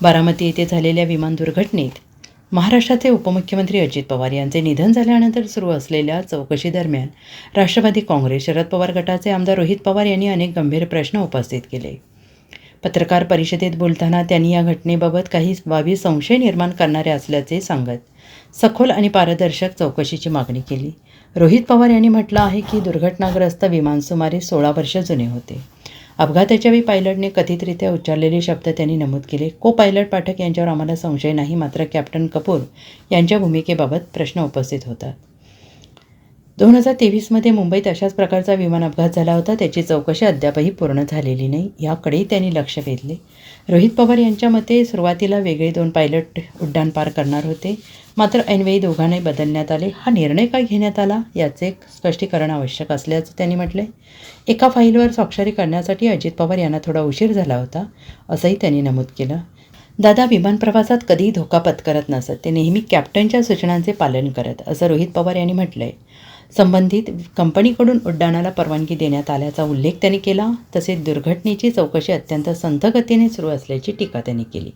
बारामती येथे झालेल्या विमान दुर्घटनेत महाराष्ट्राचे उपमुख्यमंत्री अजित पवार यांचे निधन झाल्यानंतर सुरू असलेल्या चौकशीदरम्यान राष्ट्रवादी काँग्रेस शरद पवार गटाचे आमदार रोहित पवार यांनी अनेक गंभीर प्रश्न उपस्थित केले. पत्रकार परिषदेत बोलताना त्यांनी या घटनेबाबत काही बाबी संशय निर्माण करणाऱ्या असल्याचे सांगत सखोल आणि पारदर्शक चौकशीची मागणी केली. रोहित पवार यांनी म्हटलं आहे की दुर्घटनाग्रस्त विमान सुमारे 16 वर्ष जुने होते. अपघाताच्या वेळी पायलटने कथितरित्या उच्चारलेले शब्द त्यांनी नमूद केले. को पायलट पाठक यांच्यावर आम्हाला संशय नाही, मात्र कॅप्टन कपूर यांच्या भूमिकेबाबत प्रश्न उपस्थित होतात. 2023मध्ये मुंबईत अशाच प्रकारचा विमान अपघात झाला होता. त्याची चौकशी अद्यापही पूर्ण झालेली नाही, याकडे त्यांनी लक्ष वेधले. रोहित पवार यांच्या मते सुरुवातीला वेगळे 2 पायलट उड्डाण पार करणार होते, मात्र ऐनवेळी दोघांनाही बदलण्यात आले. हा निर्णय का घेण्यात आला याचे स्पष्टीकरण आवश्यक असल्याचं त्यांनी म्हटले. एका फाईलवर स्वाक्षरी करण्यासाठी अजित पवार यांना थोडा उशीर झाला होता, असंही त्यांनी नमूद केलं. दादा विमान प्रवासात कधीही धोका पत्करत नसत, ते नेहमी कॅप्टनच्या सूचनांचे पालन करत, असं रोहित पवार यांनी म्हटलंय. संबंधित कंपनीकडून उड्डाणाला परवानगी देण्यात आल्याचा उल्लेख त्यांनी केला. तसेच दुर्घटनेची चौकशी अत्यंत संथ गतीने सुरू असल्याची टीका त्यांनी केली.